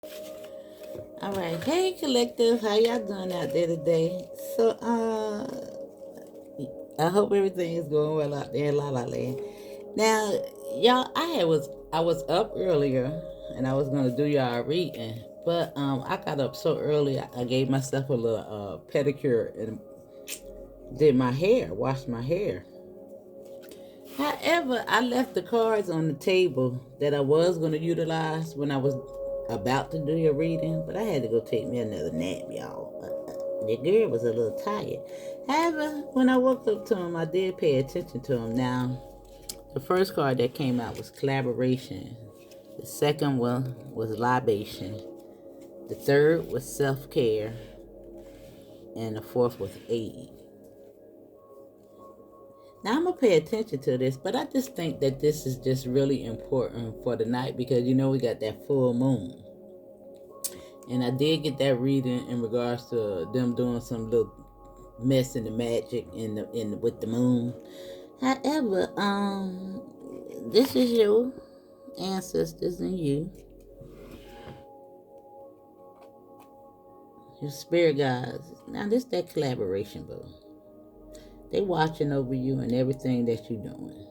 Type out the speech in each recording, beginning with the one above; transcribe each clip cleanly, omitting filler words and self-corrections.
All right, hey collective, how y'all doing out there today? So, I hope everything is going well out there in La La Land. Now, y'all, I was up earlier, and I was gonna do y'all a reading, but I got up so early, I gave myself a little pedicure and did my hair, washed my hair. However, I left the cards on the table that I was gonna utilize when I was about to do your reading, but I had to go take me another nap, y'all. The girl was a little tired. However, when I woke up to him, I did pay attention to him. Now, the first card that came out was collaboration. The second one was libation. The third was self-care. And the fourth was aid. Now, I'm going to pay attention to this, but I just think that this is just really important for the night because, we got that full moon. And I did get that reading in regards to them doing some little mess in the magic with the moon. However, this is your ancestors and your spirit guides. Now this that collaboration, boo. They watching over you and everything that you're doing.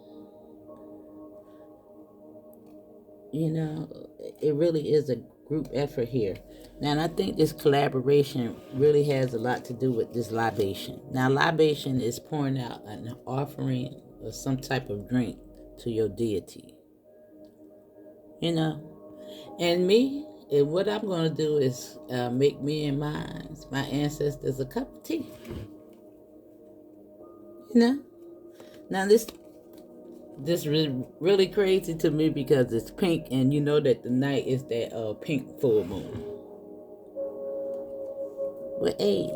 It really is a group effort here. Now, and I think this collaboration really has a lot to do with this libation. Now, libation is pouring out an offering or some type of drink to your deity. And me, and what I'm going to do is make me and my ancestors, a cup of tea. Now this really crazy to me because it's pink, and you know that the night is that pink full moon. With aid,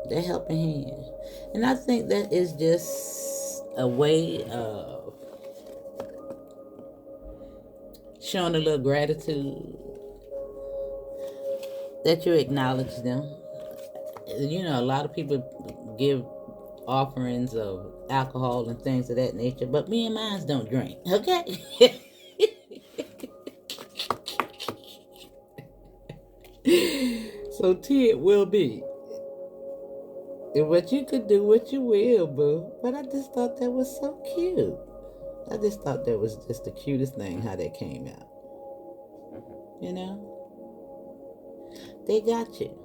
that helping hand, and I think that is just a way of showing a little gratitude that you acknowledge them. A lot of people give offerings of alcohol and things of that nature, but me and mine don't drink, okay? So tea it will be. And what you could do what you will, boo. But I just thought that was so cute. I just thought that was just the cutest thing how that came out. They got you.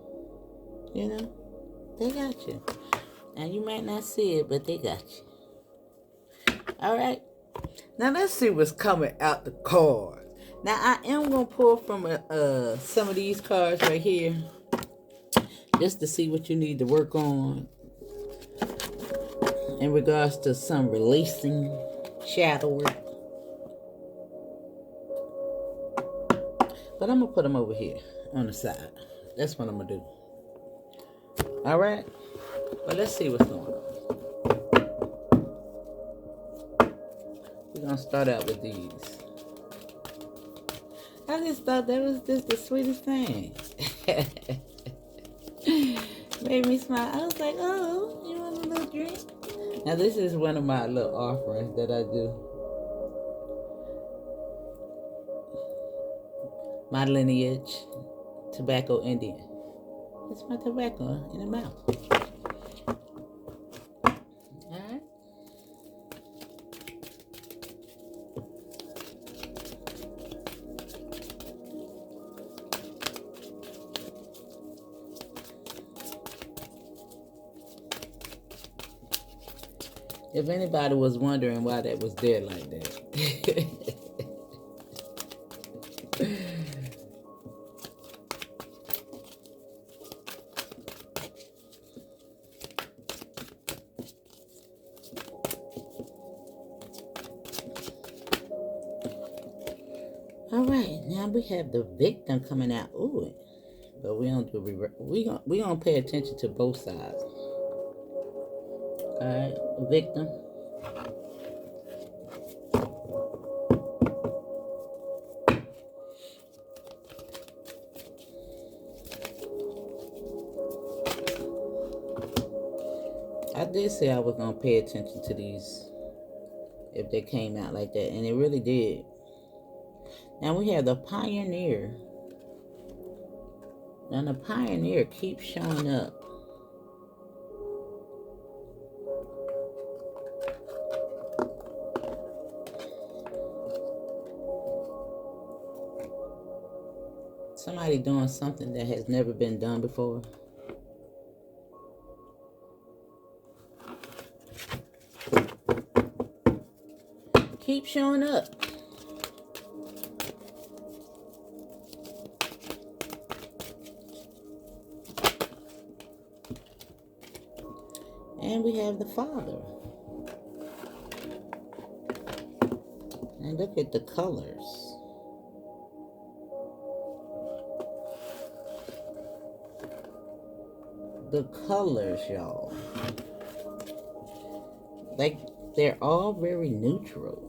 They got you. And you might not see it, but they got you. All right. Now let's see what's coming out the cards. Now I am gonna pull from some of these cards right here, just to see what you need to work on in regards to some releasing shadow work. But I'm gonna put them over here on the side. That's what I'm gonna do. All right. Well, let's see what's going on. We're gonna start out with these. I just thought that was just the sweetest thing. Made me smile. I was like, oh, you want a little drink? Now this is one of my little offerings that I do. My lineage, tobacco Indian. It's my tobacco in the mouth. Alright. If anybody was wondering why that was there like that. All right, now we have the victim coming out. Ooh, but we don't do we gonna pay attention to both sides. All right, victim. I did say I was gonna pay attention to these if they came out like that, and it really did. Now we have the pioneer And the Pioneer keeps showing up. Somebody doing something that has never been done before. Keep showing up. And we have the Father. And look at the colors. The colors, y'all. Like, they're all very neutral.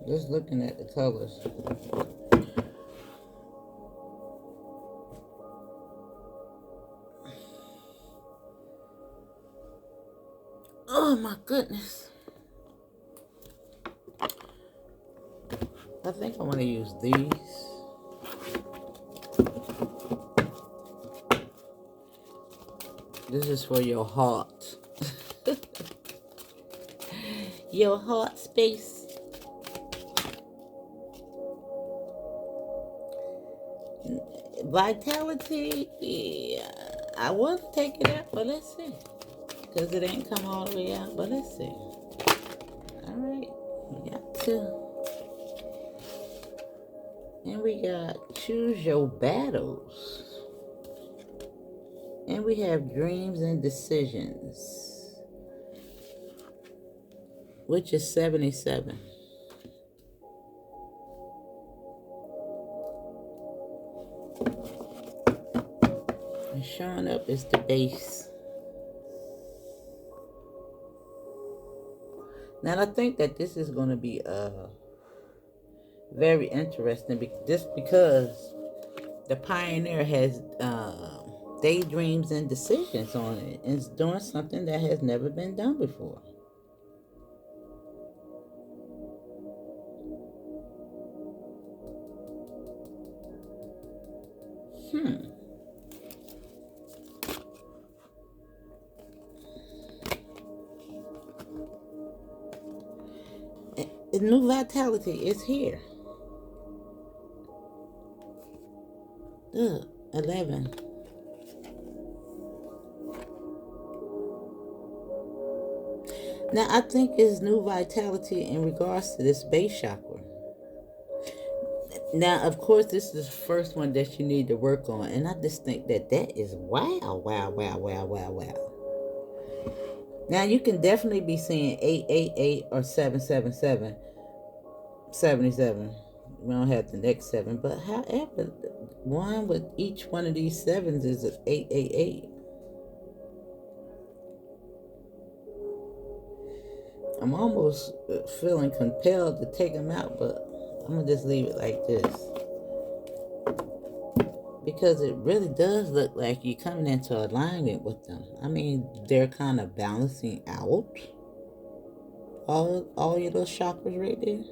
Just looking at the colors. Oh my goodness. I think I want to use these. This is for your heart. Your heart space. Vitality, yeah. I was take it out, but let's see. Because it ain't come all the way out, but let's see. Alright, we got two. And we got choose your battles. And we have dreams and decisions, which is 77. And showing up is the base. Now I think that this is going to be very interesting, just because the Pioneer has daydreams and decisions on it, and it's doing something that has never been done before. The new vitality is here. 11. Now, I think it's new vitality in regards to this base chakra. Now, of course, this is the first one that you need to work on. And I just think that that is wow, wow, wow, wow, wow, wow. Now, you can definitely be seeing 888 or 777, 77. We don't have the next 7. But however, one with each one of these 7s is 888. I'm almost feeling compelled to take them out, but I'm going to just leave it like this. Because it really does look like you're coming into alignment with them. I mean, they're kind of balancing out all your little chakras right there.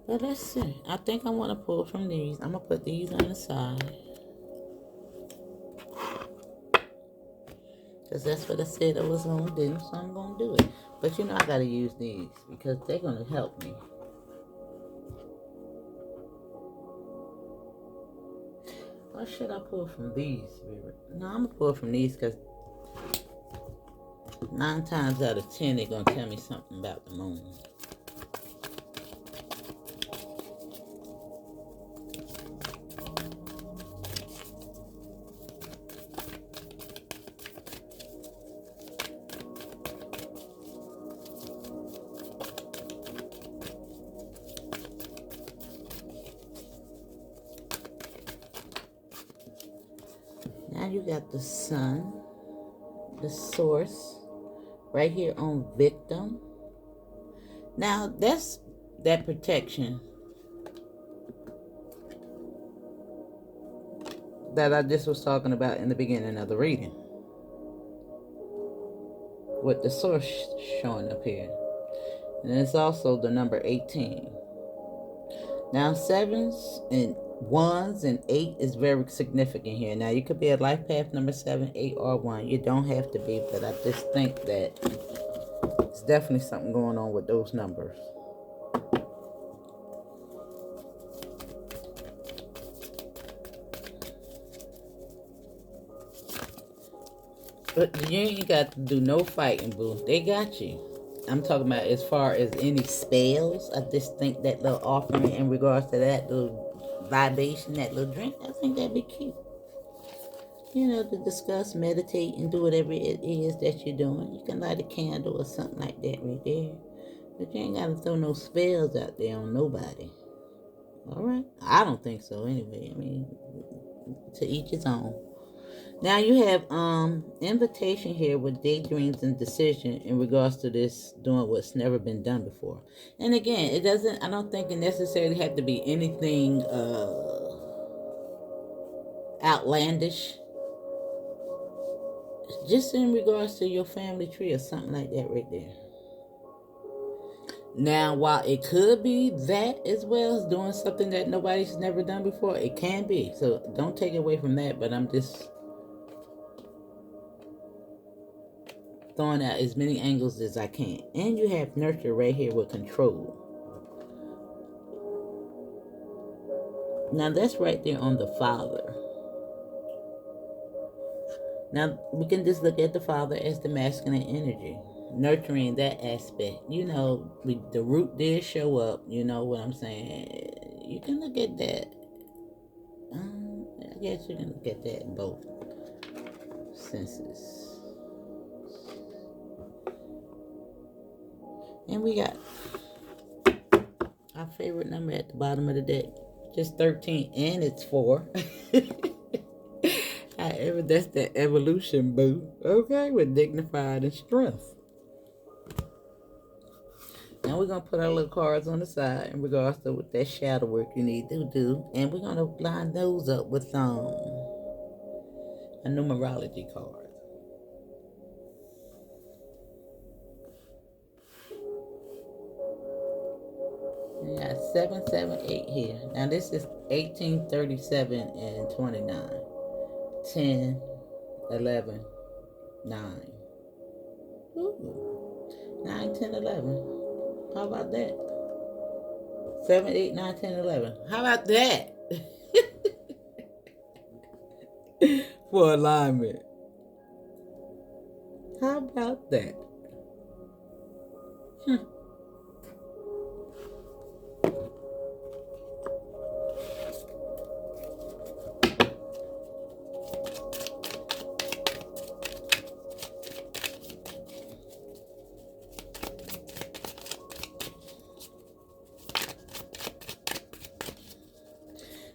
But let's see. I think I want to pull from these. I'm going to put these on the side. Because that's what I said I was going to do, so I'm going to do it. But you know, I got to use these because they're going to help me. Or should I pull from these? No, I'm going to pull from these because 9 times out of 10, they're going to tell me something about the moon. Now you got the sun, the source, right here on victim. Now that's that protection. that I just was talking about in the beginning of the reading, with the source showing up here. And it's also the number 18. Now, sevens and ones and 8 is very significant here. Now, you could be a life path number 7, 8, or 1. You don't have to be, but I just think that it's definitely something going on with those numbers. But you ain't got to do no fighting, boo. They got you. I'm talking about as far as any spells. I just think that little offering in regards to that little vibration, that little drink, I think that'd be cute. You know, to discuss, meditate, and do whatever it is that you're doing. You can light a candle or something like that right there. But you ain't got to throw no spells out there on nobody. All right? I don't think so anyway. I mean, to each his own. Now you have invitation here with daydreams and decision in regards to this doing what's never been done before. And again, it doesn't, I don't think it necessarily have to be anything outlandish. Just in regards to your family tree or something like that right there. Now, while it could be that as well as doing something that nobody's never done before, it can be. So don't take it away from that, but I'm just throwing out as many angles as I can. And you have nurture right here with control. Now that's right there on the father. Now we can just look at the father as the masculine energy, nurturing that aspect. You know, the root did show up. You know what I'm saying? You can look at that. I guess you can look at that in both senses. And we got our favorite number at the bottom of the deck. Just 13, and it's 4. However, that's the evolution, boo. Okay, with dignified and strength. Now we're going to put our little cards on the side in regards to what that shadow work you need to do. And we're going to line those up with a numerology card. We got 778 here. Now this is 1837 and 29. 10, 11, 9. Ooh. 9, 10, 11. How about that? 7, 8, 9, 10, 11. How about that? For alignment. How about that?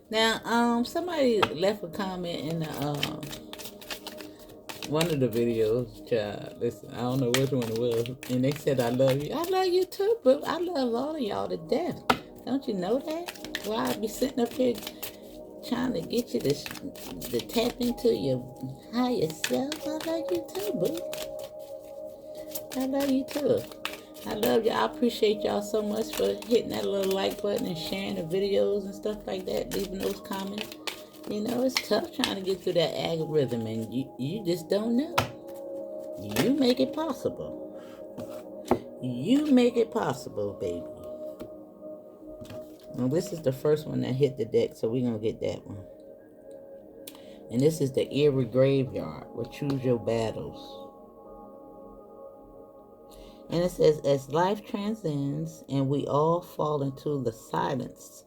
Now, somebody left a comment in the, one of the videos, child. Listen, I don't know which one it was. And they said, I love you. I love you too, but I love all of y'all to death. Don't you know that? Why I be sitting up here trying to get you to tap into your higher self? I love you too, boo. I love you too. I love y'all. I appreciate y'all so much for hitting that little like button and sharing the videos and stuff like that, leaving those comments. You know, it's tough trying to get through that algorithm, and you just don't know. You make it possible. You make it possible, baby. Well, this is the first one that hit the deck, so we're going to get that one. And this is the eerie graveyard, where choose your battles. And it says, as life transcends and we all fall into the silence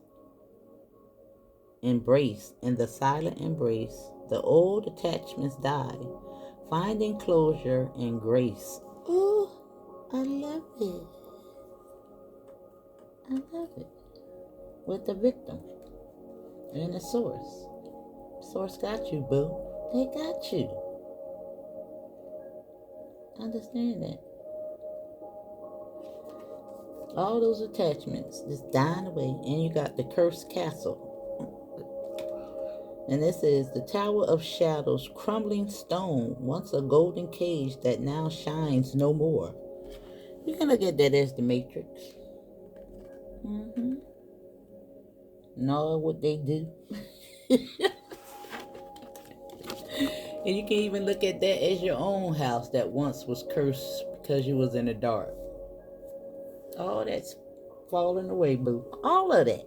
embrace, in the silent embrace, the old attachments die, finding closure and grace. Oh, I love it. I love it. With the victim and the source. Source got you, boo. They got you. Understand that. All those attachments just dying away. And you got the cursed castle. And this is the Tower of Shadows, crumbling stone, once a golden cage that now shines no more. You can look at that as the Matrix. Mm-hmm. Know what they do. And you can even look at that as your own house that once was cursed because you was in the dark. All that's falling away, boo. All of that.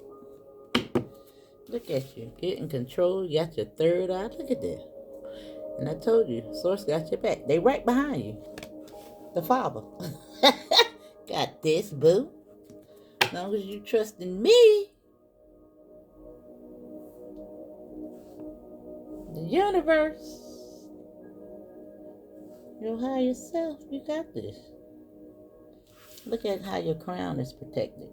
Look at you. Getting control. You got your third eye. Look at that. And I told you, Source got your back. They right behind you. The Father. Got this, boo. As long as you trust in me. The universe. Your higher self. You got this. Look at how your crown is protected.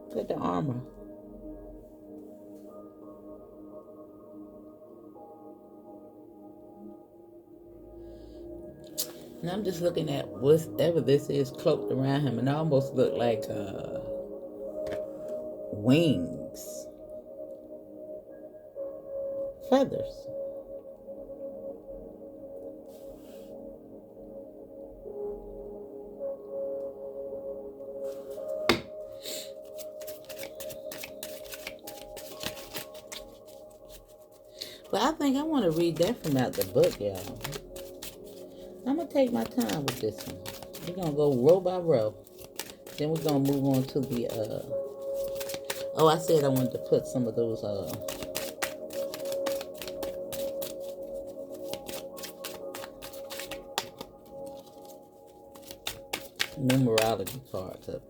Look at the armor. And I'm just looking at whatever this is cloaked around him, and it almost look like wings, feathers. But I think I want to read that from out the book, y'all. I'm going to take my time with this one. We're going to go row by row. Then we're going to move on to the, oh, I said I wanted to put some of those, numerology cards up.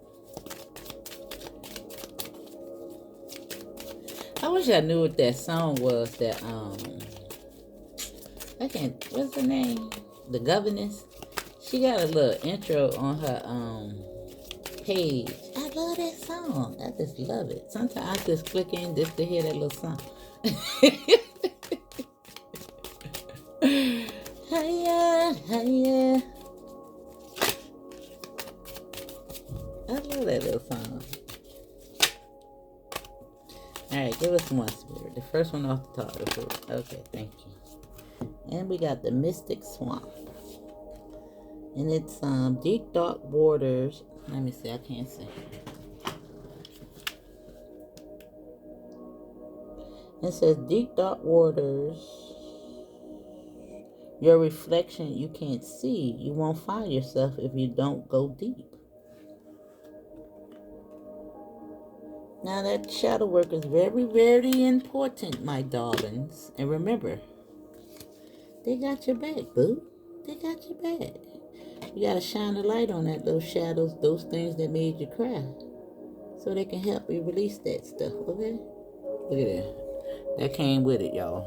I wish I knew what that song was that, I can't, what's the name? The Governess. She got a little intro on her, page. I love that song. I just love it. Sometimes I just click in just to hear that little song. Hiya, hiya. I love that little song. Alright, give us one, Spirit. The first one off the top. Okay, thank you. And we got the Mystic Swamp. And it's deep dark waters. Let me see, I can't see. It says deep dark waters. Your reflection you can't see. You won't find yourself if you don't go deep. Now that shadow work is very, very important, my darlings. And remember, they got your back, boo. They got your back. You gotta shine a light on that, those shadows, those things that made you cry. So they can help you release that stuff, okay? Look at that. That came with it, y'all.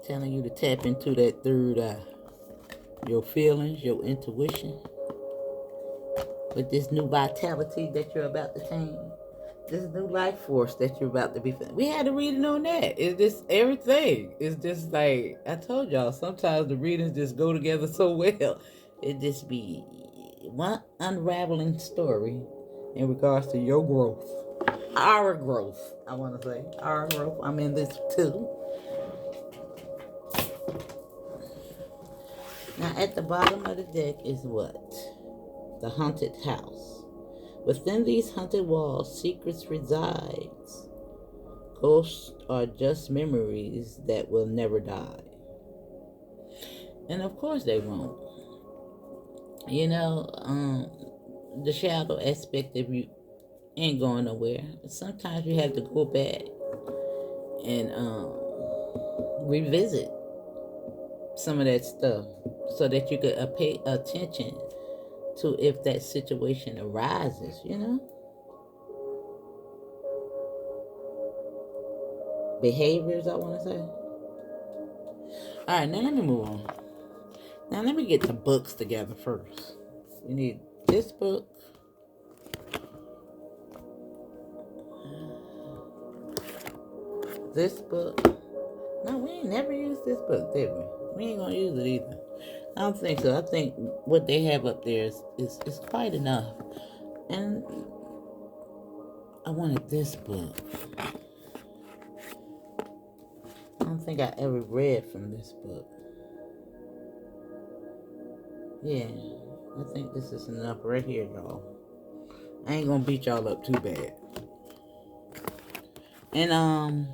Telling you to tap into that third eye. Your feelings, your intuition. With this new vitality that you're about to change. This new life force that you're about to be feeling. We had a reading on that. It's just everything. It's just like, I told y'all, sometimes the readings just go together so well. It just be one unraveling story in regards to your growth. Our growth, I want to say. Our growth. I'm in this too. Now, at the bottom of the deck is what? The haunted house. Within these haunted walls, secrets resides. Ghosts are just memories that will never die. And of course they won't. You know, the shadow aspect of you ain't going nowhere. Sometimes you have to go back and revisit some of that stuff so that you could pay attention to if that situation arises, you know? Behaviors, I want to say. Alright, now let me move on. Now let me get the books together first. You need this book. This book. No, we ain't never used this book, did we? We ain't gonna use it either. I don't think so. I think what they have up there is quite enough. And I wanted this book. I don't think I ever read from this book. Yeah, I think this is enough right here, y'all. I ain't gonna beat y'all up too bad. And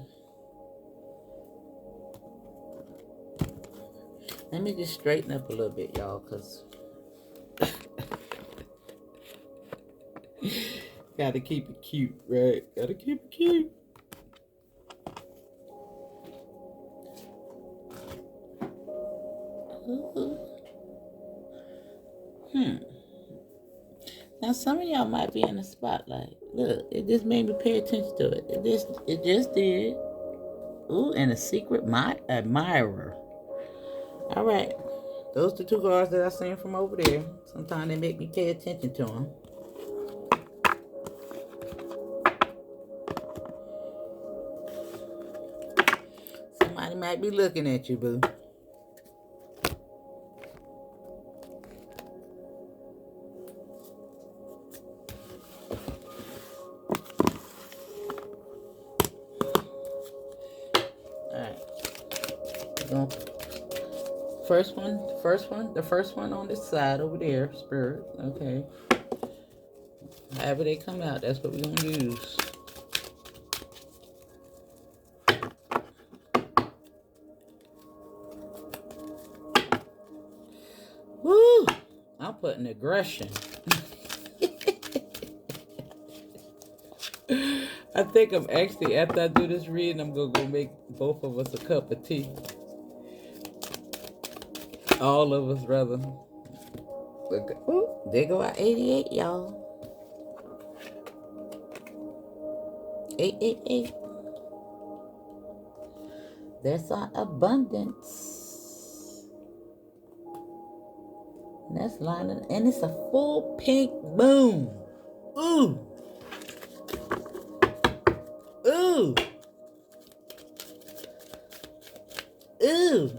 let me just straighten up a little bit, y'all, cause gotta keep it cute, right? Gotta keep it cute. Now some of y'all might be in the spotlight. Look, it just made me pay attention to it. It just did. Ooh, and a secret admirer. All right, those are the two cards that I seen from over there. Sometimes they make me pay attention to them. Somebody might be looking at you, boo. The first one on this side over there, Spirit. Okay. However they come out, that's what we're gonna use. Woo! I'm putting aggression. I think I'm actually, after I do this reading, I'm gonna go make both of us a cup of tea. All of us, rather. Ooh, there go our 88, y'all. 888. That's our abundance. And that's lining, and it's a full pink moon. Ooh. Ooh. Ooh.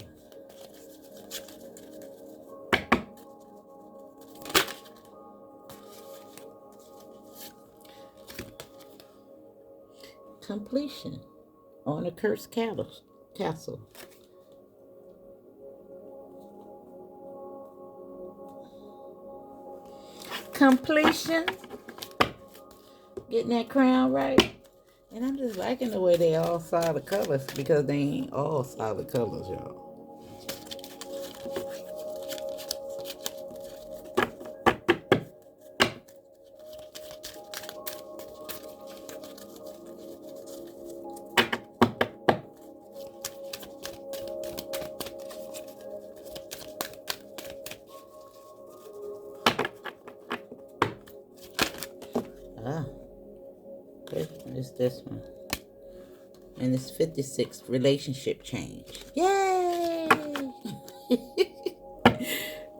Completion on a cursed castle. Completion. Getting that crown right. And I'm just liking the way they all solid colors, because they ain't all solid colors, y'all. Okay, it's this one. And it's 56, relationship change. Yay!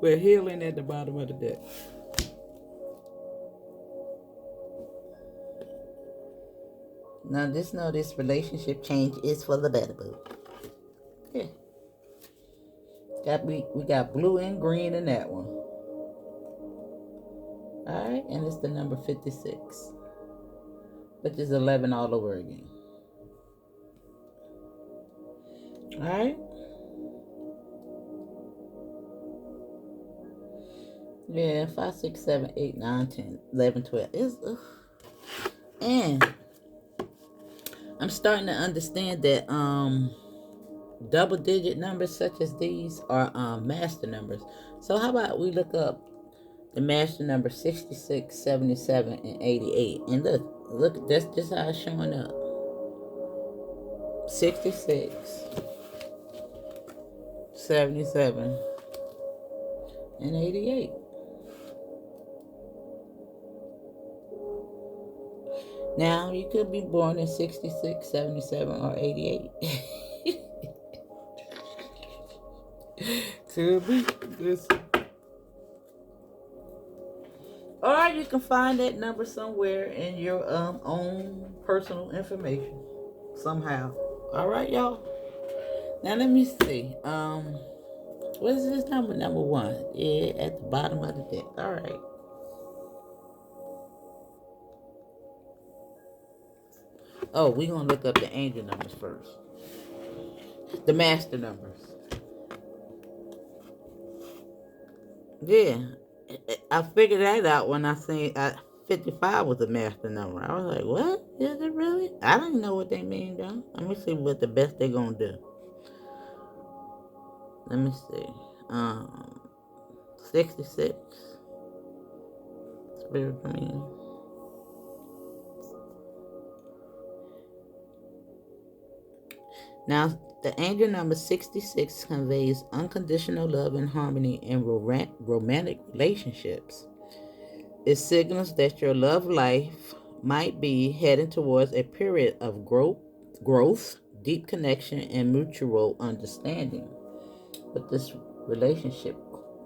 We're healing at the bottom of the deck. Now just know this relationship change is for the better, boo. Yeah. We got blue and green in that one. Alright, and it's the number 56. Which is 11 all over again. Alright? Yeah, 5, 6, 7, 8, 9, 10, 11, 12. And I'm starting to understand that double digit numbers such as these are master numbers. So how about we look up the master number 66, 77, and 88. And look, that's just how it's showing up. 66, 77, and 88. Now, you could be born in 66, 77, or 88. Could be. Listen. Or you can find that number somewhere in your own personal information. Somehow. Alright, y'all? Now, let me see. What is this number? Number 1. Yeah, at the bottom of the deck. Alright. Oh, we're going to look up the angel numbers first. The master numbers. Yeah. I figured that out when I seen 55 was the master number. I was like, what? Is it really? I don't know what they mean, though. Let me see what the best they're going to do. Let me see. 66. Spiritual meaning. Now, the angel number 66 conveys unconditional love and harmony in romantic relationships. It signals that your love life might be heading towards a period of growth, deep connection, and mutual understanding. But this relationship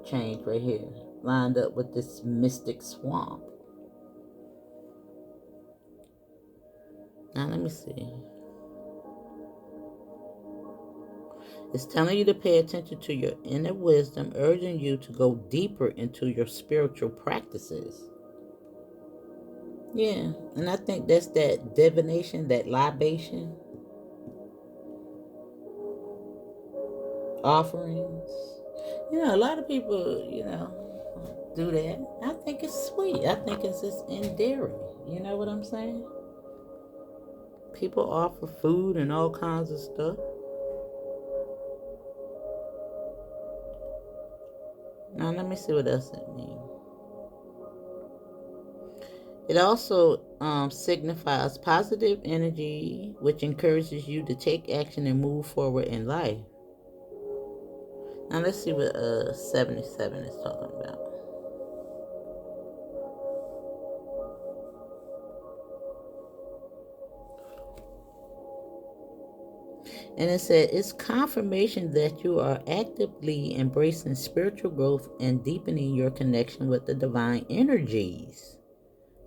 change right here, lined up with this mystic swamp. Now, let me see. It's telling you to pay attention to your inner wisdom, urging you to go deeper into your spiritual practices. Yeah, and I think that's that divination, that libation, offerings. A lot of people, do that. I think it's sweet. I think it's just endearing. You know what I'm saying? People offer food and all kinds of stuff. Now, let me see what else it means. It also signifies positive energy, which encourages you to take action and move forward in life. Now, let's see what 77 is talking about. And it said, it's confirmation that you are actively embracing spiritual growth and deepening your connection with the divine energies.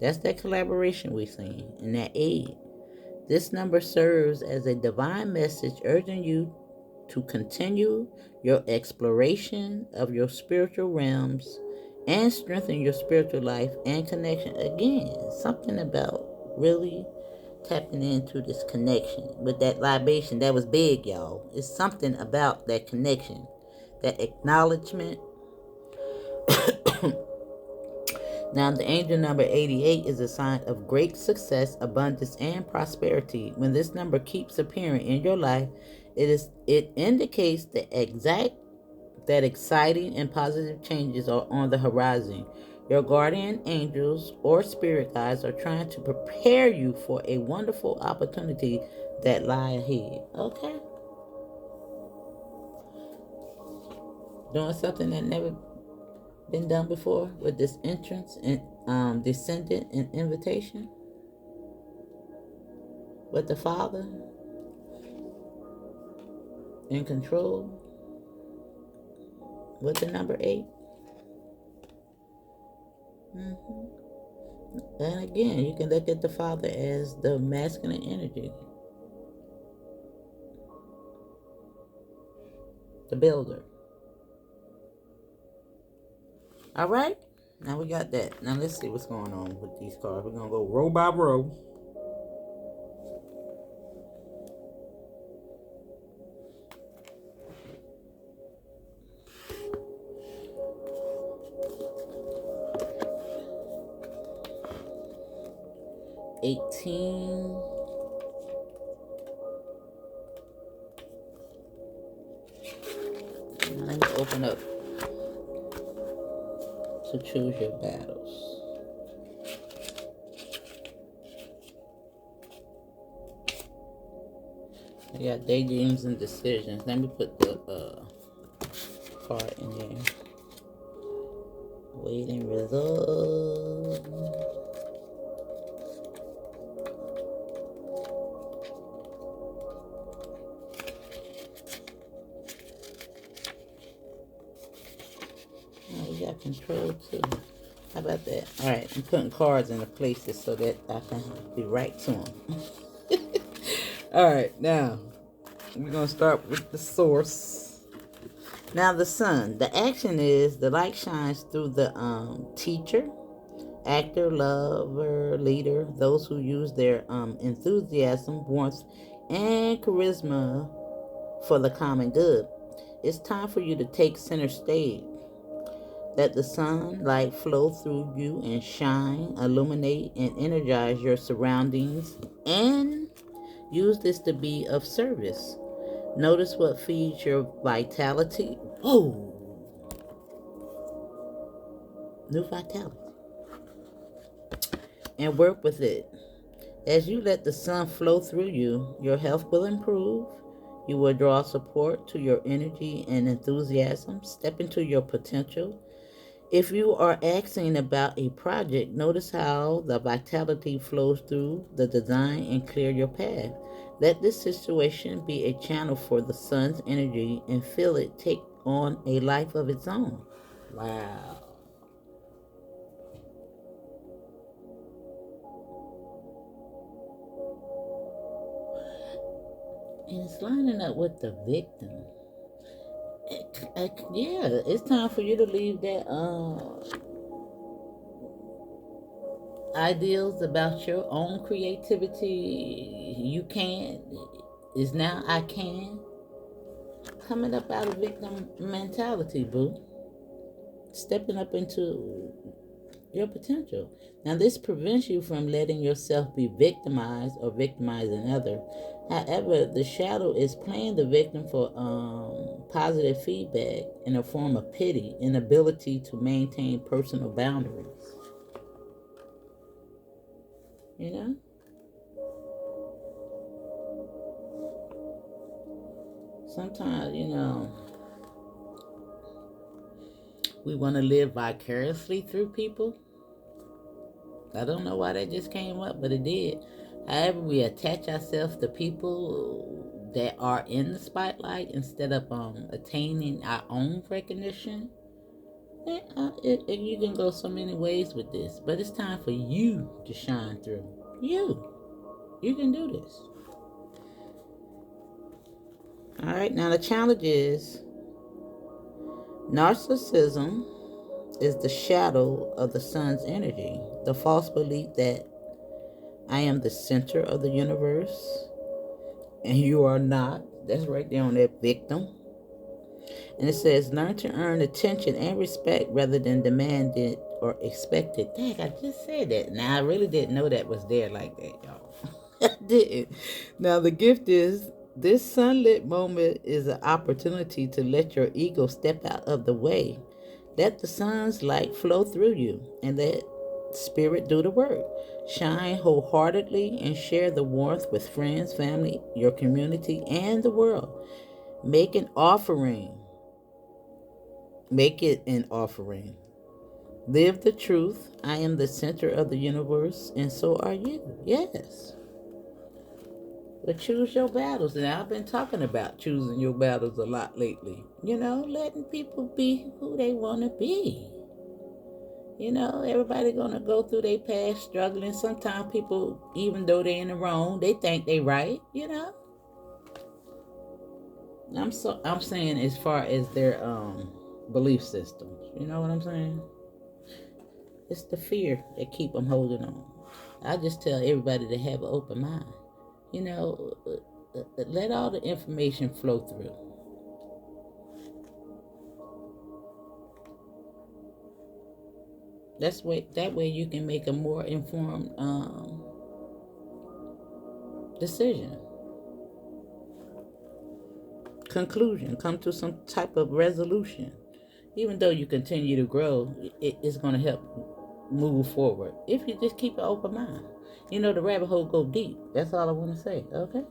That's that collaboration we've seen and that aid. This number serves as a divine message urging you to continue your exploration of your spiritual realms and strengthen your spiritual life and connection. Again, something about really tapping into this connection with that libation. That was big, y'all. It's something about that connection, that acknowledgement. Now, the angel number 88 is a sign of great success, abundance, and prosperity. When this number keeps appearing in your life, it indicates that exciting and positive changes are on the horizon. Your guardian angels or spirit guides are trying to prepare you for a wonderful opportunity that lie ahead. Okay? Doing something that never been done before with this entrance and descendant and invitation with the Father in control with the number 8. And again, you can look at the Father as the masculine energy, the builder. All right? Now we got that. Now let's see what's going on with these cards. We're going to go row by row. Now let me open up to choose your battles. I got daydreams and decisions. Let me put the card in there. Waiting result. Oh, we got control too. How about that? All right, I'm putting cards in the places so that I can be right to them. All right, now we're going to start with the source. Now the sun. The action is the light shines through the teacher, actor, lover, leader, those who use their enthusiasm, warmth, and charisma for the common good. It's time for you to take center stage. Let the sunlight flow through you and shine, illuminate, and energize your surroundings, and use this to be of service. Notice what feeds your vitality. Oh, new vitality. And work with it. As you let the sun flow through you, your health will improve. You will draw support to your energy and enthusiasm. Step into your potential. If you are asking about a project, notice how the vitality flows through the design and clear your path. Let this situation be a channel for the sun's energy and feel it take on a life of its own. Wow. And it's lining up with the victim. Yeah, it's time for you to leave that ideals about your own creativity. You can is now I can. Coming up out of victim mentality, boo. Stepping up into your potential. Now, this prevents you from letting yourself be victimized or victimizing others. However, the shadow is playing the victim for positive feedback in a form of pity, inability to maintain personal boundaries. You know? Sometimes, we want to live vicariously through people. I don't know why that just came up, but it did. However, we attach ourselves to people that are in the spotlight instead of attaining our own recognition. You can go so many ways with this, but it's time for you to shine through. You can do this. All right, now the challenge is narcissism is the shadow of the sun's energy, the false belief that I am the center of the universe and you are not. That's right there on that victim. And it says, learn to earn attention and respect rather than demand it or expect it. Dang, I just said that. Now, I really didn't know that was there like that, y'all. I didn't. Now, the gift is this sunlit moment is an opportunity to let your ego step out of the way. Let the sun's light flow through you and let spirit do the work. Shine wholeheartedly and share the warmth with friends, family, your community, and the world. Make an offering. Make it an offering. Live the truth. I am the center of the universe, and so are you. Yes. But choose your battles. And I've been talking about choosing your battles a lot lately. Letting people be who they want to be. Everybody gonna go through their past struggling. Sometimes people, even though they in the wrong, they think they right. I'm saying as far as their belief systems. You know what I'm saying? It's the fear that keep them holding on. I just tell everybody to have an open mind. Let all the information flow through. That way you can make a more informed decision. Conclusion. Come to some type of resolution. Even though you continue to grow, it's going to help move forward if you just keep an open mind. The rabbit hole go deep. That's all I want to say. Okay.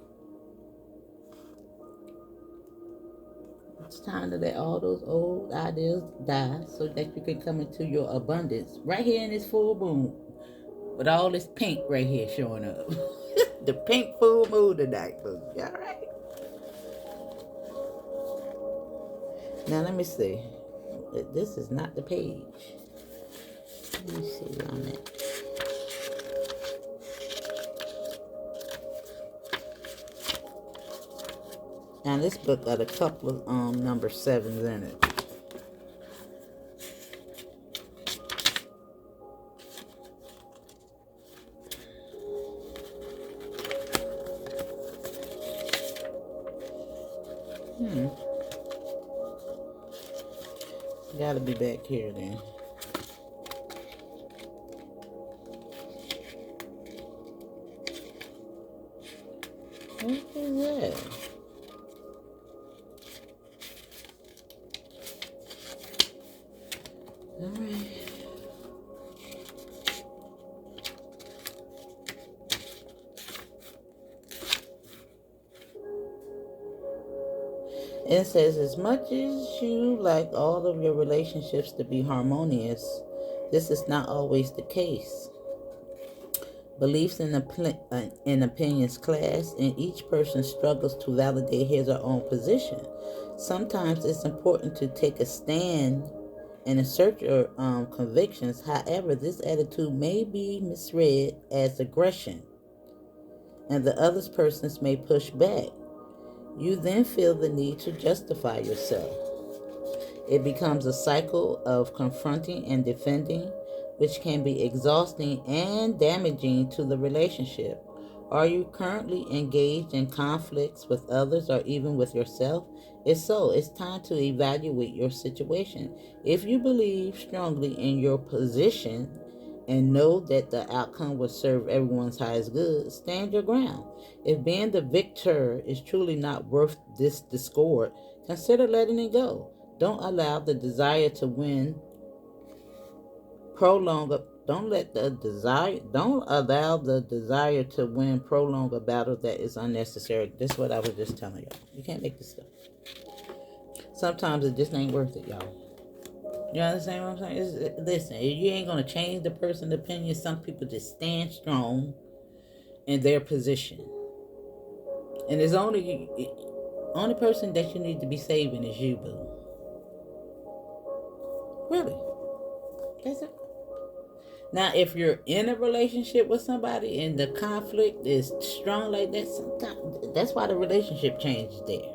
It's time to let all those old ideas die so that you can come into your abundance right here in this full moon with all this pink right here showing up. The pink full moon tonight. All right. Now let me see. This is not the page. Let me see where I'm at. Now this book got a couple of number 7s in it. Gotta be back here then. What is that? Alright. It says, as much as you like all of your relationships to be harmonious, this is not always the case. Beliefs and opinions clash, and each person struggles to validate his or her own position. Sometimes it's important to take a stand and assert your convictions. However, this attitude may be misread as aggression, and the other persons may push back. You then feel the need to justify yourself. It becomes a cycle of confronting and defending, which can be exhausting and damaging to the relationship. Are you currently engaged in conflicts with others or even with yourself? If so, it's time to evaluate your situation. If you believe strongly in your position and know that the outcome will serve everyone's highest good, stand your ground. If being the victor is truly not worth this discord, consider letting it go. Don't allow the desire to win prolong don't allow the desire to win prolong a battle that is unnecessary. This is what I was just telling y'all. You can't make this stuff. Sometimes it just ain't worth it, y'all. You understand what I'm saying? Listen, if you ain't gonna change the person's opinion, some people just stand strong in their position. And it's only person that you need to be saving is you, boo. Really. That's it. Now, if you're in a relationship with somebody and the conflict is strong like that, sometimes that's why the relationship changes there.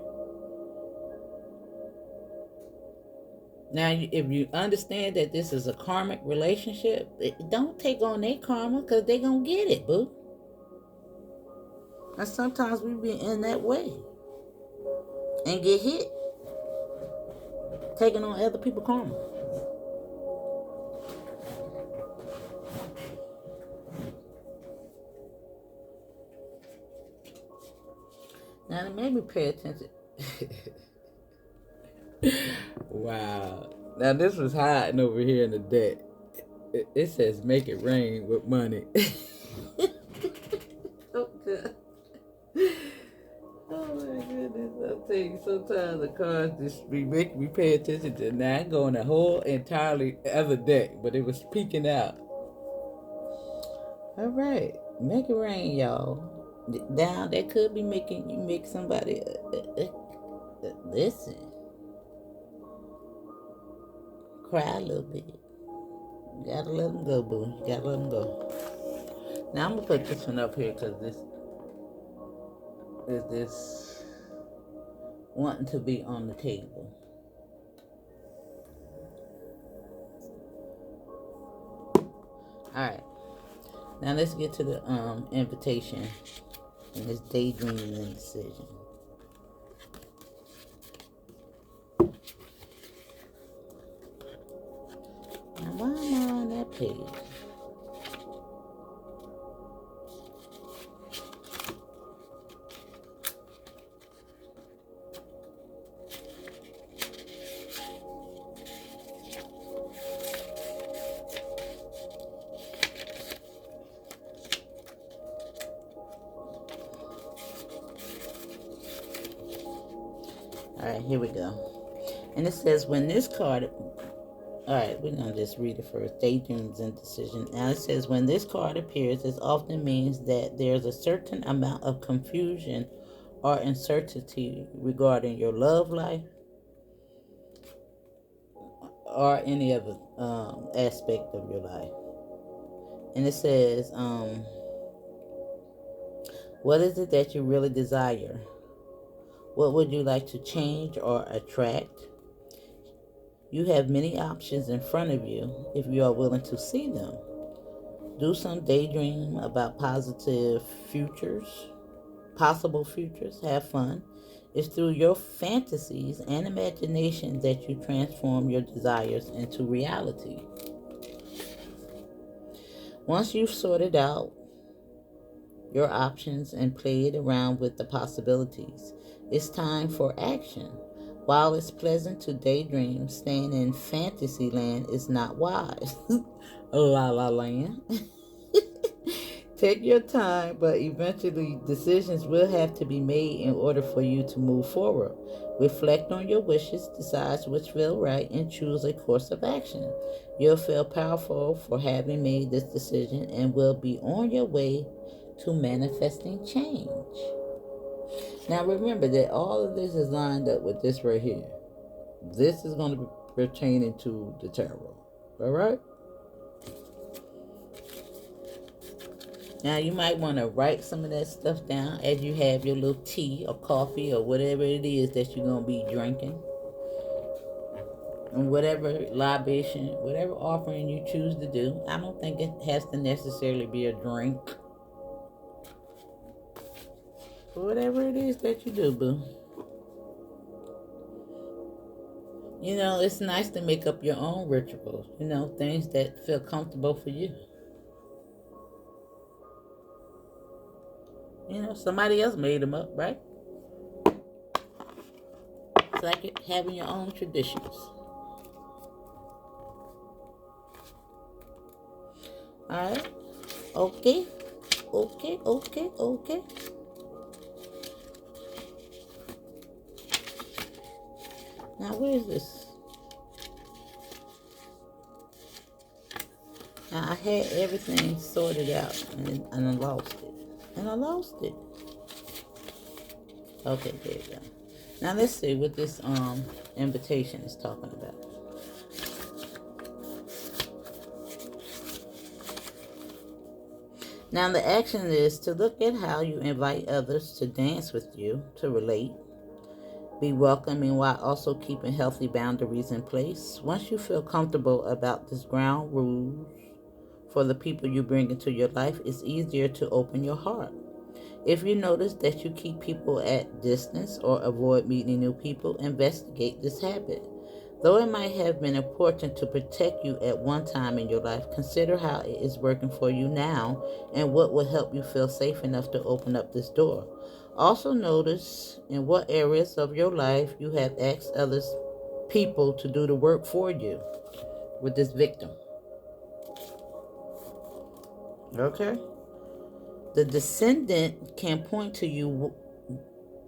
Now, if you understand that this is a karmic relationship, don't take on their karma because they're going to get it, boo. And sometimes we be in that way and get hit, taking on other people's karma. Now, it made me pay attention. Wow. Now, this was hiding over here in the deck. It says, make it rain with money. Oh, God. Oh, my goodness. I'll tell you, sometimes the cards just be making me pay attention to. Now, I go on a whole entirely other deck, but it was peeking out. All right. Make it rain, y'all. Down, that could be making you make somebody listen, cry a little bit. You gotta let them go, boo. You gotta let them go. Now I'm gonna put this one up here because this is this wanting to be on the table. All right. Now let's get to the invitation and this daydreaming and decision. Now why am I on that page? All right, here we go. And it says, when this card, all right, we're going to just read it first. Daydreams and decision. Now it says, when this card appears, it often means that there's a certain amount of confusion or uncertainty regarding your love life or any other aspect of your life. And it says, what is it that you really desire? What would you like to change or attract? You have many options in front of you if you are willing to see them. Do some daydream about possible futures. Have fun. It's through your fantasies and imagination that you transform your desires into reality. Once you've sorted out your options and played around with the possibilities, it's time for action. While it's pleasant to daydream, staying in fantasy land is not wise. La la land. Take your time, but eventually decisions will have to be made in order for you to move forward. Reflect on your wishes, decide which feel right, and choose a course of action. You'll feel powerful for having made this decision and will be on your way to manifesting change. Now remember that all of this is lined up with this right here. This is going to be pertaining to the tarot. All right? Now you might want to write some of that stuff down as you have your little tea or coffee or whatever it is that you're going to be drinking. And whatever libation, whatever offering you choose to do. I don't think it has to necessarily be a drink. But whatever it is that you do, boo. You know, it's nice to make up your own rituals. You know, things that feel comfortable for you. You know, somebody else made them up, right? It's like having your own traditions. Alright? Okay. Now, where is this? Now, I had everything sorted out, and I lost it. Okay, there you go. Now, let's see what this invitation is talking about. Now, the action is to look at how you invite others to dance with you, to relate, be welcoming while also keeping healthy boundaries in place. Once you feel comfortable about this ground rules for the people you bring into your life, it's easier to open your heart. If you notice that you keep people at distance or avoid meeting new people, investigate this habit. Though it might have been important to protect you at one time in your life, consider how it is working for you now and what will help you feel safe enough to open up this door. Also notice in what areas of your life you have asked others people to do the work for you with this victim. Okay? The descendant can point to you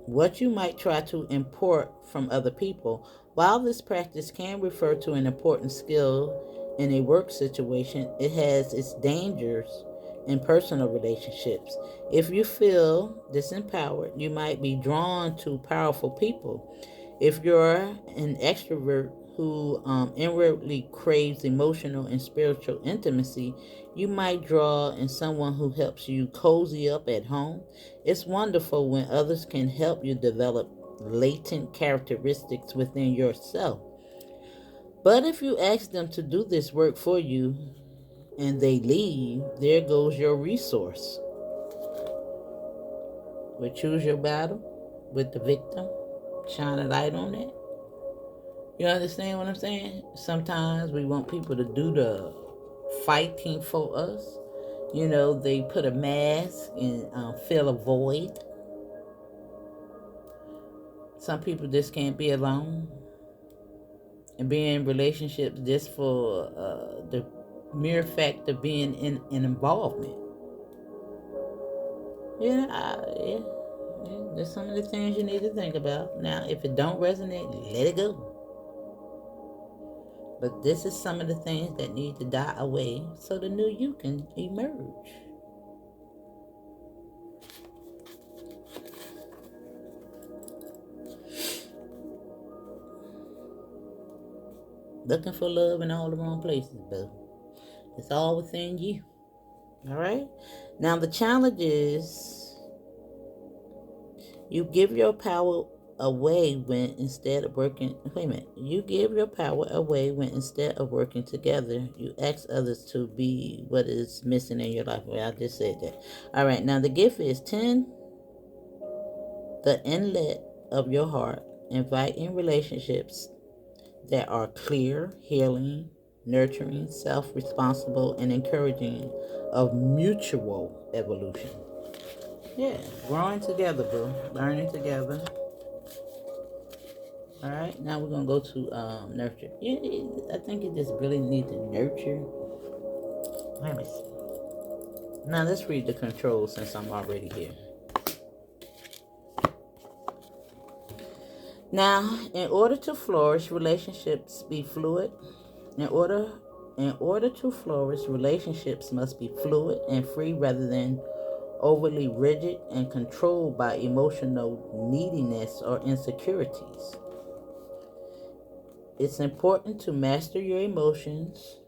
what you might try to import from other people. While this practice can refer to an important skill in a work situation, it has its dangers in personal relationships. If you feel disempowered, you might be drawn to powerful people. If you're an extrovert who inwardly craves emotional and spiritual intimacy, you might draw in someone who helps you cozy up at home. It's wonderful when others can help you develop latent characteristics within yourself. But if you ask them to do this work for you and they leave, there goes your resource. We choose your battle with the victim. Shine a light on it. You understand what I'm saying? Sometimes we want people to do the fighting for us. You know, they put a mask and fill a void. Some people just can't be alone and be in relationships just for the mere fact of being in an involvement. Yeah, there's some of the things you need to think about. Now, if it don't resonate, let it go. But this is some of the things that need to die away so the new you can emerge. Looking for love in all the wrong places, but it's all within you. All right? Now, the challenge is you give your power away when instead of working. Wait a minute. You give your power away when instead of working together, you ask others to be what is missing in your life. Well, I just said that. All right. Now, the gift is 10. The inlet of your heart. Invite in relationships that are clear, healing, nurturing, self-responsible, and encouraging of mutual evolution. Yeah, growing together, bro. Learning together. All right, now we're gonna go to nurture. I think you just really need to nurture. Let me see. Now let's read the controls since I'm already here. Now, in order to flourish, relationships be fluid. In order in order to flourish, relationships must be fluid and free rather than overly rigid and controlled by emotional neediness or insecurities. It's important to master your emotions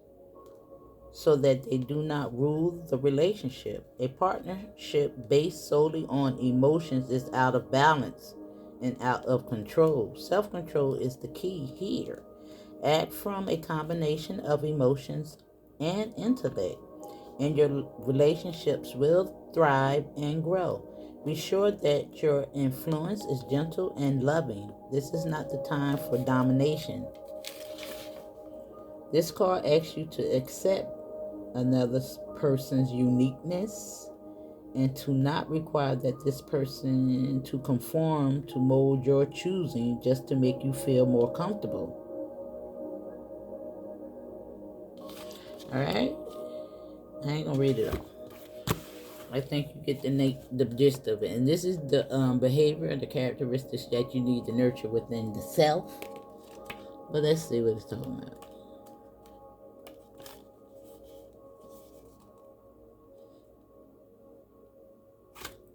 so that they do not rule the relationship. A partnership based solely on emotions is out of balance and out of control. Self control is the key here. Act from a combination of emotions and intellect, and your relationships will thrive and grow. Be sure that your influence is gentle and loving. This is not the time for domination. This card asks you to accept another person's uniqueness and to not require that this person to conform to mold your choosing just to make you feel more comfortable. All right, I ain't gonna read it all. I think you get the gist of it, and this is the behavior and the characteristics that you need to nurture within the self. But let's see what it's talking about.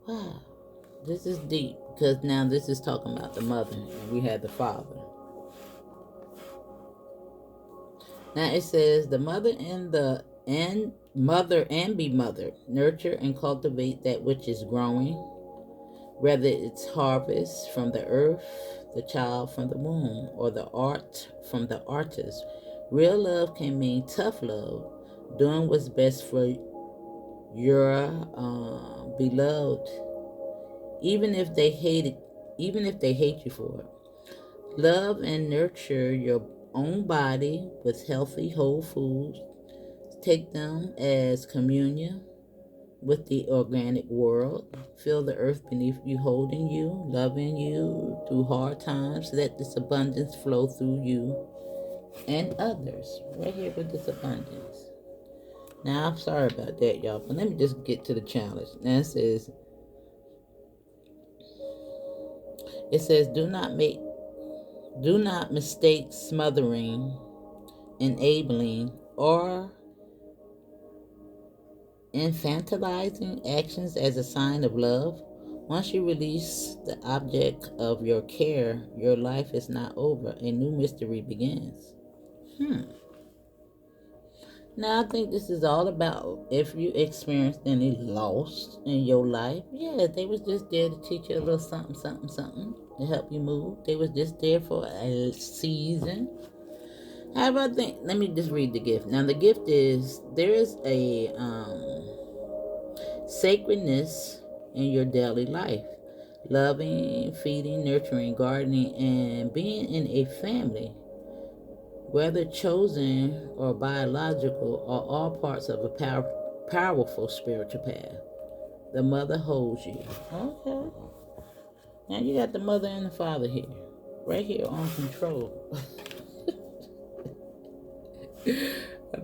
Wow, this is deep because now this is talking about the mother, and we had the father. Now it says the mother and be mothered, nurture and cultivate that which is growing, whether it's harvest from the earth, the child from the womb, or the art from the artist. Real love can mean tough love, doing what's best for your beloved, even if they hate it, even if they hate you for it. Love and nurture your own body with healthy whole foods. Take them as communion with the organic world. Feel the earth beneath you holding you, loving you through hard times. Let this abundance flow through you and others. Right here with this abundance. Now, I'm sorry about that, y'all, but let me just get to the challenge. Now it says, do not mistake smothering, enabling, or infantilizing actions as a sign of love. Once you release the object of your care, your life is not over. A new mystery begins. Now, I think this is all about if you experienced any loss in your life. Yeah, they was just there to teach you a little something, something, something to help you move. They was just there for a season. How about that? Let me just read the gift. Now, the gift is there is a sacredness in your daily life. Loving, feeding, nurturing, gardening, and being in a family, whether chosen or biological, are all parts of a powerful spiritual path. The mother holds you. Okay. Now you got the mother and the father here. Right here on control.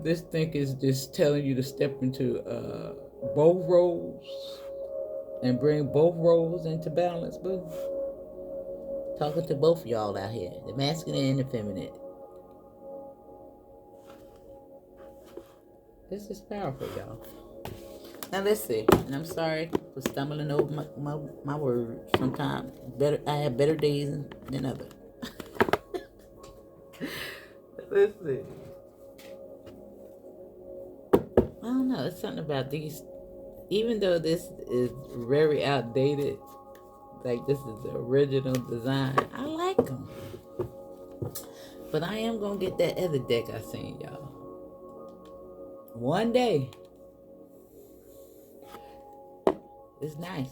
This thing is just telling you to step into both roles and bring both roles into balance, boo. Talking to both of y'all out here, the masculine and the feminine. This is powerful, y'all. Now let's see. And I'm sorry for stumbling over my words. Sometimes I have better days than others. Let's see. I don't know. It's something about these. Even though this is very outdated, like this is the original design, I like them. But I am gonna get that other deck I seen, y'all. One day. It's nice.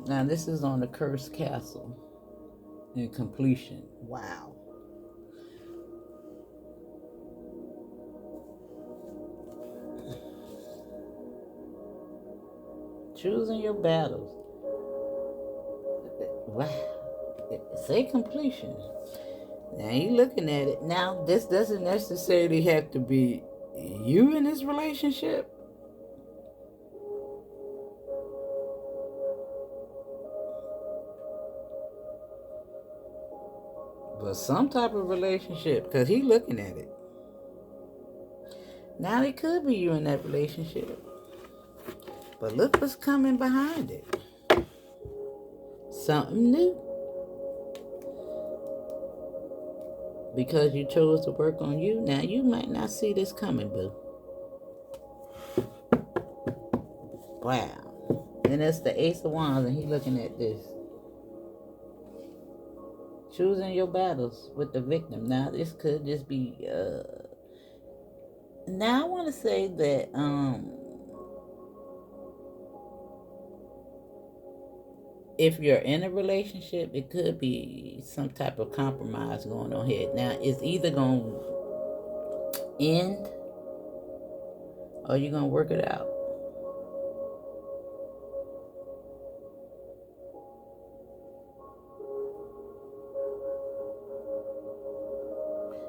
Now this is on the cursed castle in completion. Wow. Choosing your battles. Wow. Say completion. Now you looking at it. Now this doesn't necessarily have to be you in this relationship. But some type of relationship, because he looking at it. Now it could be you in that relationship. But look what's coming behind it. Something new. Because you chose to work on you, now you might not see this coming, boo. Wow. And it's the Ace of Wands, and he looking at this. Choosing your battles with the victim. Now this could just be now I want to say that if you're in a relationship, it could be some type of compromise going on here. Now it's either going to end or you're going to work it out.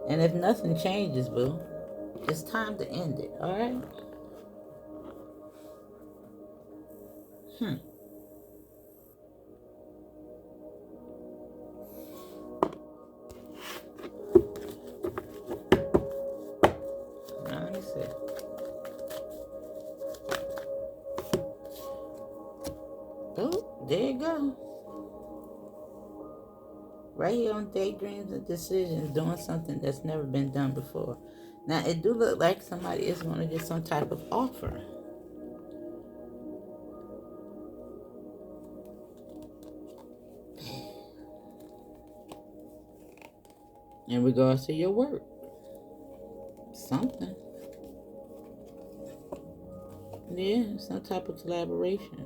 And if nothing changes, boo, it's time to end it, all right? Now, let me see. Oh, there you go. Right here on Daydreams and Decisions, doing something that's never been done before. Now, it do look like somebody is going to get some type of offer. In regards to your work. Something. Yeah, some type of collaboration.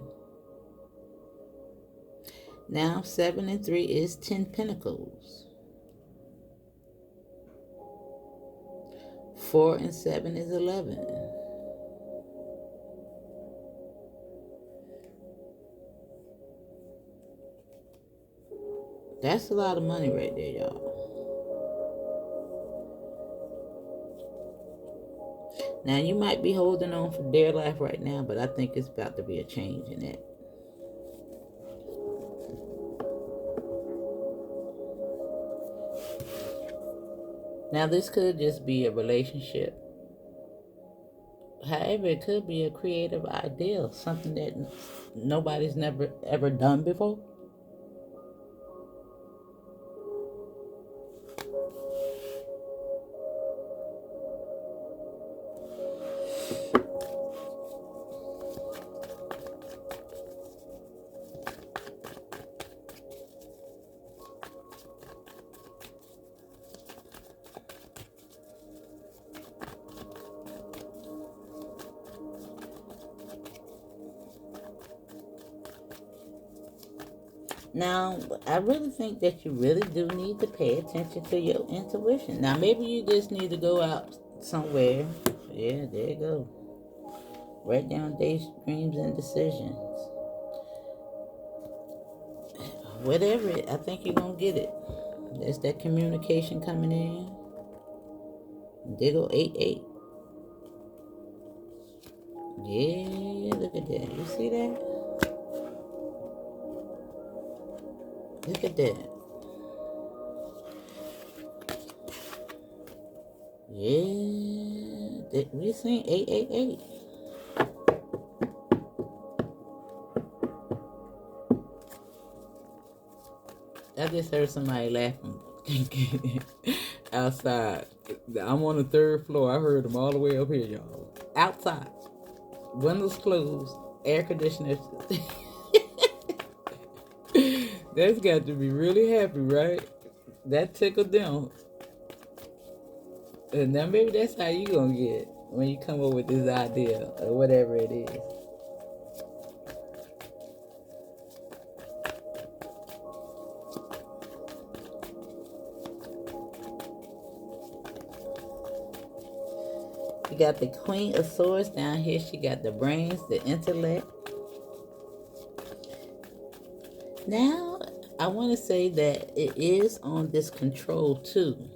Now, 7 and 3 is 10 Pentacles. 4 and 7 is 11. That's a lot of money right there, y'all. Now, you might be holding on for dear life right now, but I think it's about to be a change in that. Now, this could just be a relationship. However, it could be a creative ideal, something that nobody's never ever done before. Now, I really think that you really do need to pay attention to your intuition. Now, maybe you just need to go out somewhere. Yeah, there you go. Write down daydreams and decisions. Whatever it, I think you're going to get it. There's that communication coming in. There go 8-8. Yeah, look at that. You see that? Look at that. Yeah, we're seeing 888. I just heard somebody laughing outside. I'm on the 3rd floor. I heard them all the way up here, y'all. Outside. Windows closed. Air conditioners. That's got to be really happy, right? That tickled them. And now maybe that's how you gonna get when you come up with this idea or whatever it is. She got the Queen of Swords down here. She got the brains, the intellect. Now, I want to say that it is on this control too.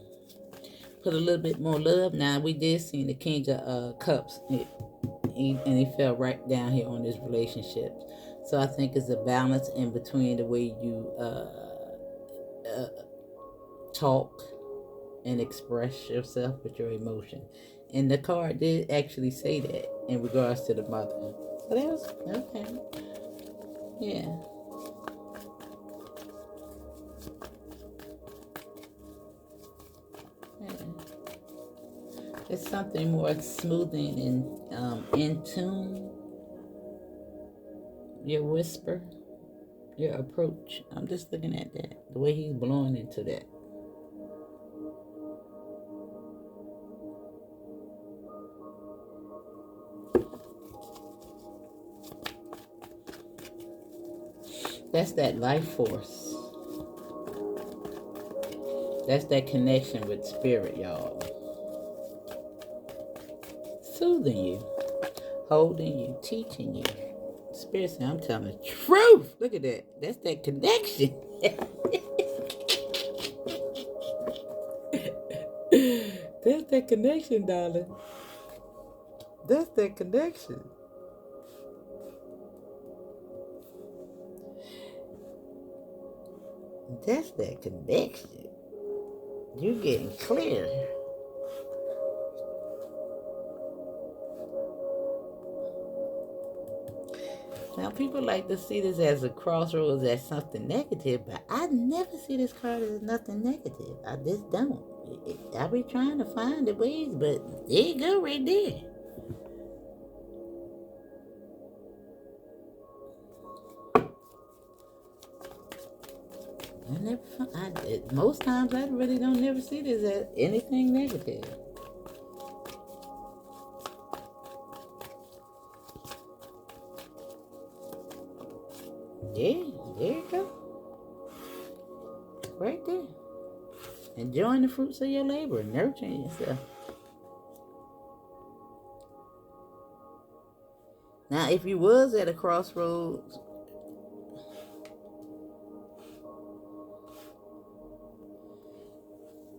Put a little bit more love. Now, we did see the King of Cups. And he fell right down here on this relationship. So I think it's a balance in between the way you talk and express yourself with your emotion. And the card did actually say that in regards to the mother. So that was okay. Yeah. It's something more smoothing and in tune. Your whisper, your approach. I'm just looking at that. The way he's blowing into that. That's that life force. That's that connection with spirit, y'all. Soothing you, holding you, teaching you. Spirit said, I'm telling the truth. Look at that. That's that connection. That's that connection, darling. That's that connection. That's that connection. You're getting clear. Now, people like to see this as a crossroads, as something negative, but I never see this card as nothing negative. I just don't. I be trying to find the ways, but there you go right there. Most times I really don't never see this as anything negative. Yeah, there you go. Right there. Enjoying the fruits of your labor, nurturing yourself. Now, if you was at a crossroads,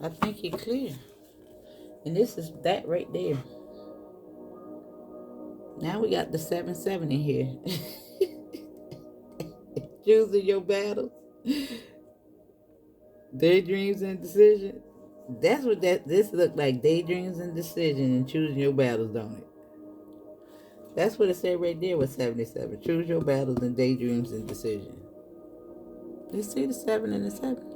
I think you're clear. And this is that right there. Now we got the 7-7 in here. Choosing your battles. Daydreams and decisions. That's what this look like. Daydreams and decisions and choosing your battles, don't it? That's what it said right there with 77. Choose your battles and daydreams and decisions. You see the 7 and the 7?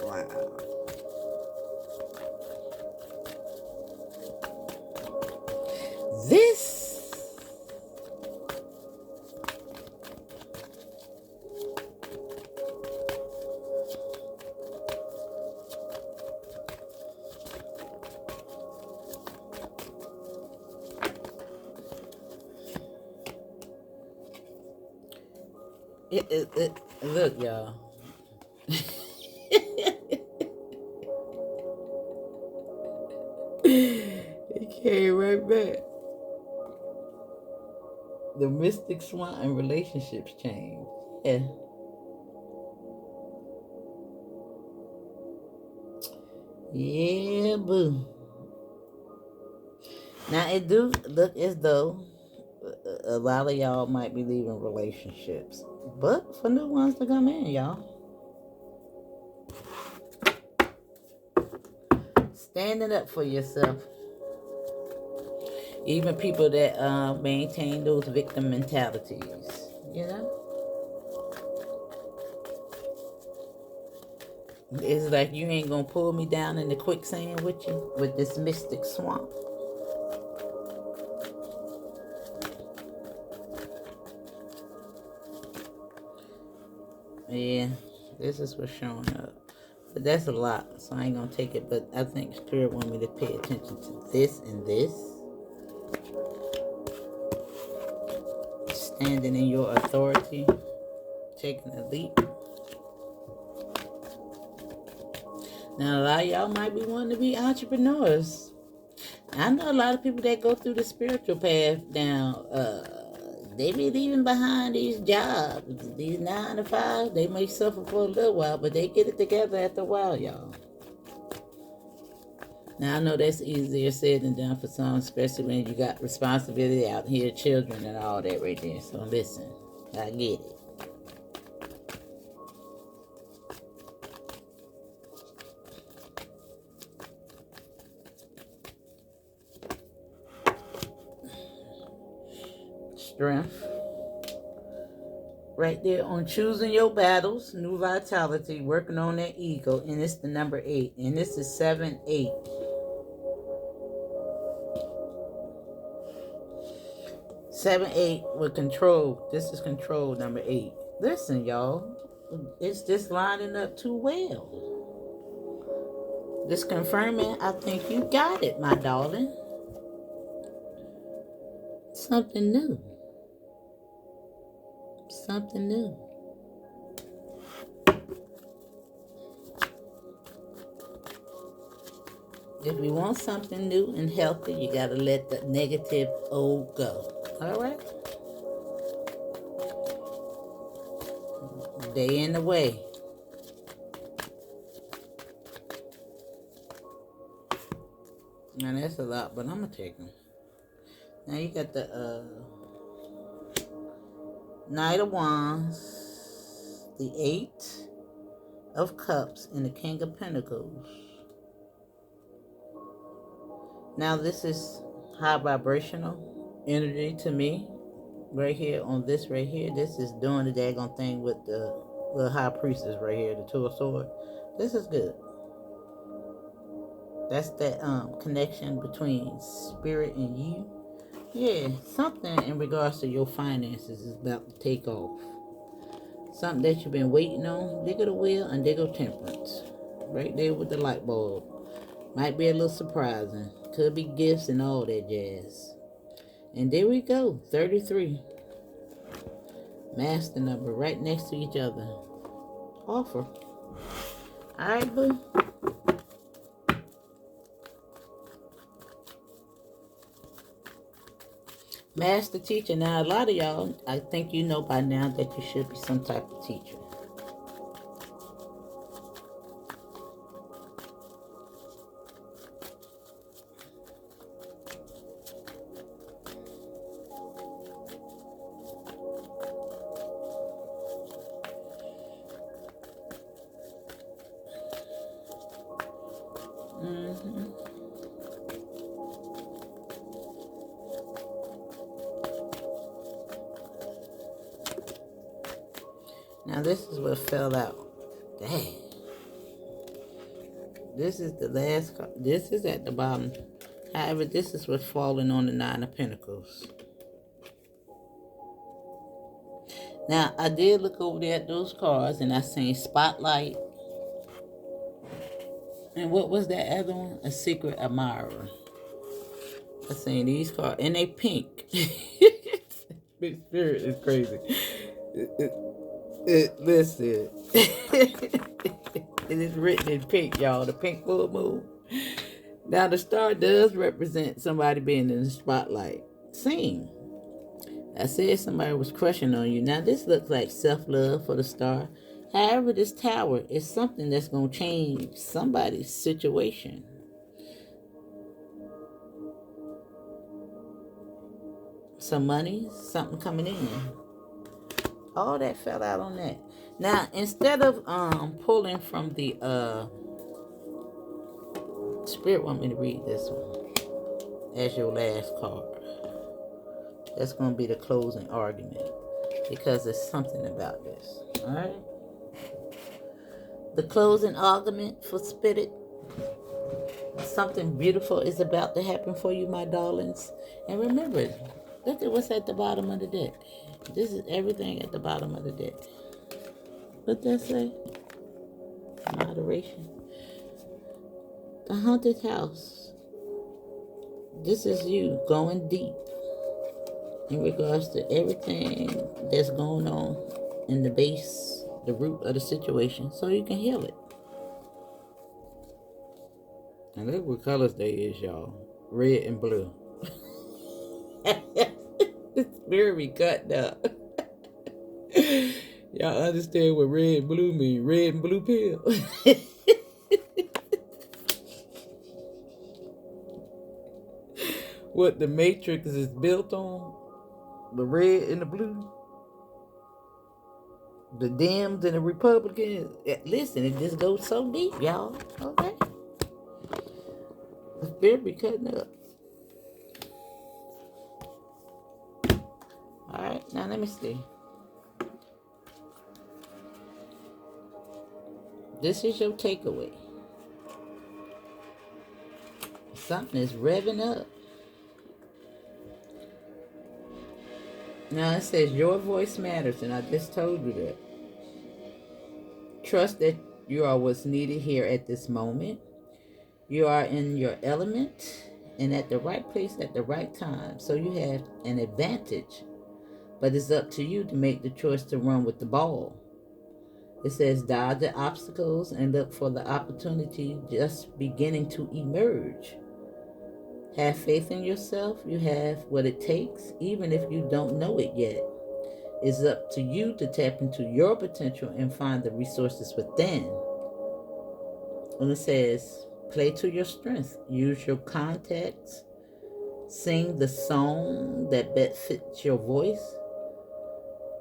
Wow. This look, y'all. It came right back. The mystic swan and relationships change. Yeah. Yeah, boo. Now it do look as though a lot of y'all might be leaving relationships, but for new ones to come in, y'all. Standing up for yourself. Even people that maintain those victim mentalities, you know? It's like you ain't gonna pull me down in the quicksand with you, with this mystic swamp. Yeah, this is what's showing up. But that's a lot, so I ain't gonna take it. But I think Spirit want me to pay attention to this and this. Standing in your authority. Taking a leap. Now, a lot of y'all might be wanting to be entrepreneurs. I know a lot of people that go through the spiritual path now. They be leaving behind these jobs, these 9 to 5. They may suffer for a little while, but they get it together after a while, y'all. Now, I know that's easier said than done for some, especially when you got responsibility out here, children and all that right there. So listen, I get it. Strength. Right there on choosing your battles, new vitality, working on that ego, and it's the number 8, and this is 7-8. 7-8 with control. This is control number 8. Listen, y'all, it's just lining up too well. This confirming, I think you got it, my darling. Something new. Something new. If you want something new and healthy, you got to let the negative old go. All right? They in the way. Now that's a lot, but I'm going to take them. Now you got the Knight of Wands, the 8 of Cups, and the King of Pentacles. Now this is high vibrational energy to me. Right here on this right here. This is doing the daggone thing with the little high priestess right here, the 2 of Swords. This is good. That's that connection between spirit and you. Yeah, something in regards to your finances is about to take off. Something that you've been waiting on. Dig of the Wheel and Dig of Temperance. Right there with the light bulb. Might be a little surprising. Could be gifts and all that jazz. And there we go. 33. Master number right next to each other. Offer. Alright, boo. Master teacher. Now, a lot of y'all, I think you know by now that you should be some type of teacher. Now this is what fell out. Dang. This is the last card. This is at the bottom. However, this is what's falling on the 9 of Pentacles. Now, I did look over there at those cards and I seen Spotlight. And what was that other one? A Secret Admirer. I seen these cards. And they pink. Big Spirit is crazy. Listen. It is written in pink, y'all. The pink full moon. Now, the star does represent somebody being in the spotlight. Same. I said somebody was crushing on you. Now, this looks like self-love for the star. However, this tower is something that's going to change somebody's situation. Some money, something coming in. All that fell out on that. Now, instead of pulling from the Spirit want me to read this one as your last card. That's going to be the closing argument because there's something about this. All right. The closing argument for Spirit. Something beautiful is about to happen for you, my darlings. And remember, look at what's at the bottom of the deck. This is everything at the bottom of the deck. What that say? Moderation. The haunted house. This is you going deep in regards to everything that's going on in the base, the root of the situation, so you can heal it. And look what colors they is, y'all. Red and blue. It's very cut up. Y'all understand what red and blue mean? Red and blue pill. What the Matrix is built on? The red and the blue? The Dems and the Republicans? Listen, it just goes so deep, y'all. Okay? The spirit be cutting up. Alright, now let me see. This is your takeaway. Something is revving up. Now it says your voice matters, and I just told you that. Trust that you are what's needed here at this moment. You are in your element and at the right place at the right time. So you have an advantage. But it's up to you to make the choice to run with the ball. It says dodge the obstacles and look for the opportunity just beginning to emerge. Have faith in yourself. You have what it takes, even if you don't know it yet. It's up to you to tap into your potential and find the resources within. And it says, play to your strength. Use your contacts. Sing the song that best fits your voice.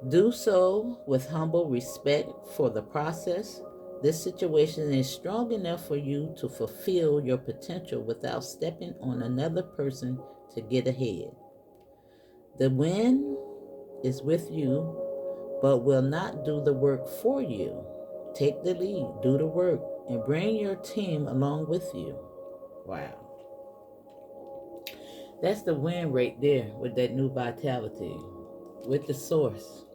Do so with humble respect for the process. This situation is strong enough for you to fulfill your potential without stepping on another person to get ahead. The win is with you, but will not do the work for you. Take the lead, do the work, and bring your team along with you. Wow. That's the win right there with that new vitality, with the source.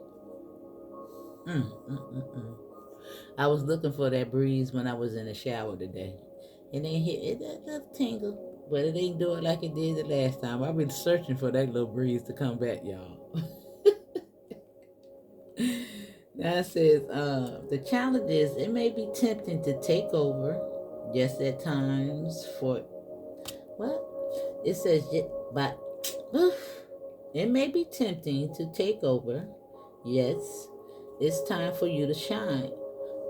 I was looking for that breeze when I was in the shower today. And it hit it, that little tingle, but it ain't do it like it did the last time. I've been searching for that little breeze to come back, y'all. Now it says, the challenge is it may be tempting to take over, just at times for what? It says, but it may be tempting to take over. Yes, it's time for you to shine,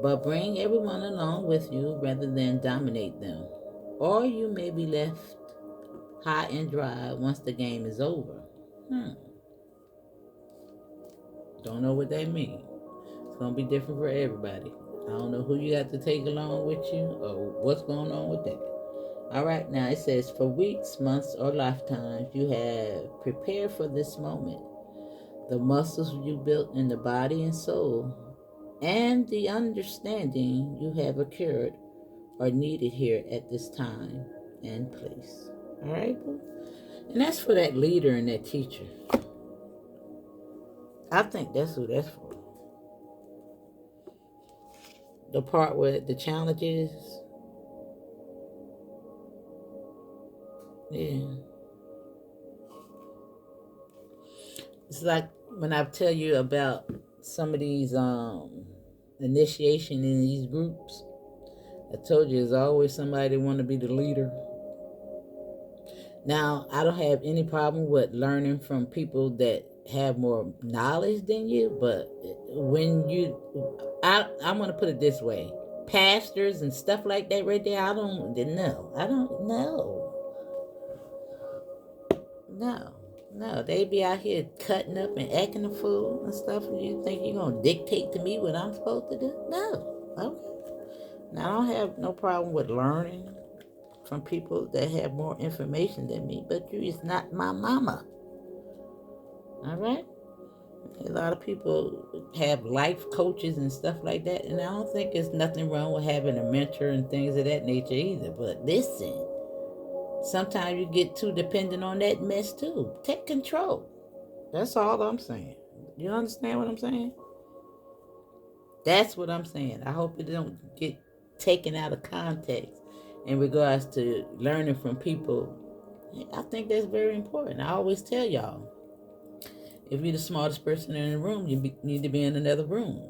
but bring everyone along with you rather than dominate them. Or you may be left high and dry once the game is over. Don't know what that means. It's going to be different for everybody. I don't know who you got to take along with you or what's going on with that. All right, now it says, for weeks, months, or lifetimes, you have prepared for this moment. The muscles you built in the body and soul and the understanding you have acquired are needed here at this time and place. All right, boo? And that's for that leader and that teacher. I think that's who that's for. The part where the challenge is, yeah. It's like when I tell you about some of these initiation in these groups, I told you there's always somebody want to be the leader. Now, I don't have any problem with learning from people that have more knowledge than you, but when I'm going to put it this way. Pastors and stuff like that right there, I don't know. No, they be out here cutting up and acting a fool and stuff, and you think you're going to dictate to me what I'm supposed to do? No. Okay. Now, I don't have no problem with learning from people that have more information than me, but you is not my mama. All right? A lot of people have life coaches and stuff like that, and I don't think there's nothing wrong with having a mentor and things of that nature either. But listen, sometimes you get too dependent on that mess too. Take control. That's all I'm saying. You understand what I'm saying? That's what I'm saying. I hope it don't get taken out of context in regards to learning from people. I think that's very important. I always tell y'all, if you're the smartest person in the room, you need to be in another room.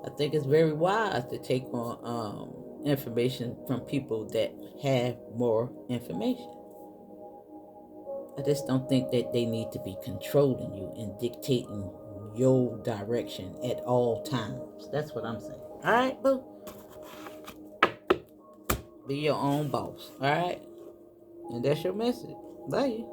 I think it's very wise to take on information from people that have more information. I just don't think that they need to be controlling you and dictating your direction at all times. That's what I'm saying. All right, boo? Be your own boss. All right? And that's your message. Bye.